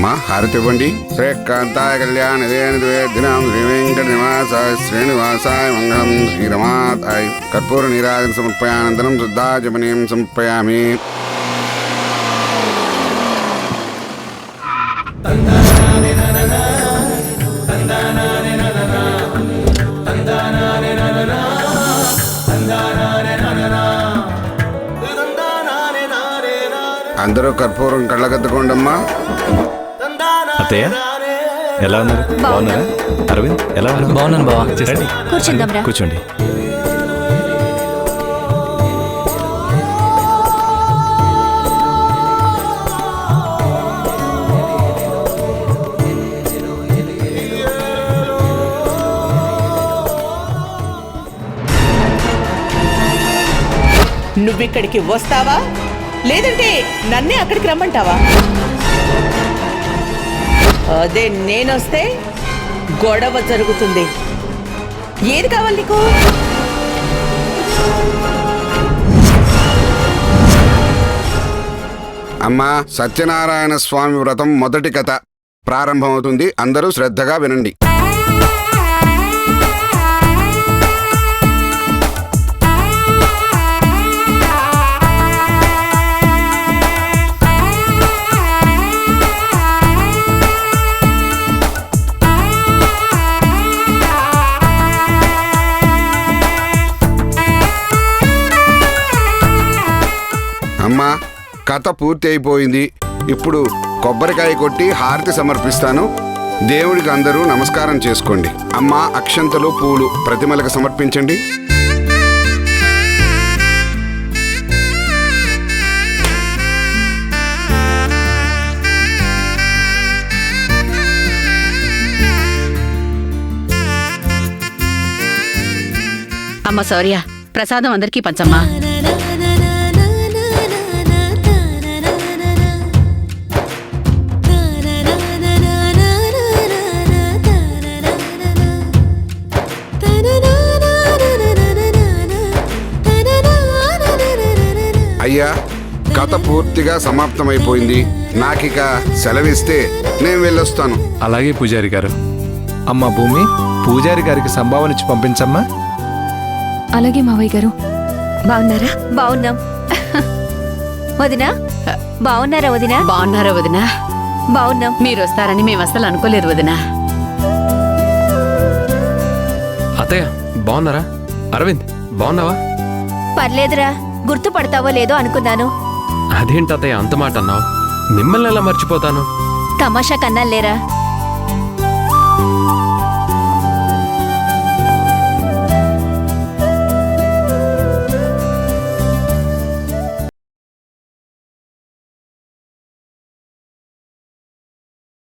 అమ్మా హారతి ఇవ్వండి. శ్రీకాంతాయ కళ్యాణ దినం శ్రీ వెంకట నివాసాయ శ్రీనివాసాయ మంగళం శ్రీరమాతాయ కర్పూర నీరాజన సమర్పయానంతరం శుద్ధాజమనీయం సమర్పయామి. అందరూ కర్పూరం కళ్ళకద్దుకోండమ్మా. అత్తయ్య ఎలా ఉన్నారు? బాగున్నారా? అరవింద్ ఎలా ఉన్నారు? బాగున్నాను బావా. కూర్చోండి. నువ్విక్కడికి వస్తావా లేదంటే నన్నే అక్కడికి రమ్మంటావా? అదే నేనొస్తే గొడవ జరుగుతుంది. ఏది కావాలి నీకు? అమ్మా సత్యనారాయణ స్వామి వ్రతం మొదటి కథ ప్రారంభమవుతుంది. అందరూ శ్రద్ధగా వినండి. అమ్మా కథ పూర్తి అయిపోయింది. ఇప్పుడు కొబ్బరికాయ కొట్టి హారతి సమర్పిస్తాను. దేవుడికి అందరూ నమస్కారం చేసుకోండి. అమ్మా అక్షంతలు పూలు ప్రతిమలకు సమర్పించండి. అమ్మ శౌర్య, ప్రసాదం అందరికీ పంచమ్మా. అయ్యా కథ పూర్తిగా సమాప్తమైపోయింది. నాకిక సెలవిస్తే నేను వెళ్ళొస్తాను. అలాగే పూజారి గారు. అమ్మ భూమి, పూజారి గారికి సంభావన ఇచ్చి పంపించమ్మా. అలాగే మావయ్య గారు. బాగున్నారా? బాగున్నాం. వదినా బాగున్నారా? వదినా బాగున్నారా వదినా? బాగున్నాం. మీరు వస్తారని మేము అసలు అనుకోలేదు వదినా. అత్తయ్య బాగున్నారా? అరవింద్ బాగున్నావా? పర్లేదురా, గుర్తుపడతావో లేదో అనుకున్నాను. అదేంటి అత్తయ్య అంత మాట అన్నావు? మిమ్మల్ని ఎలా మర్చిపోతాను? తమాషా కన్నా లేరా?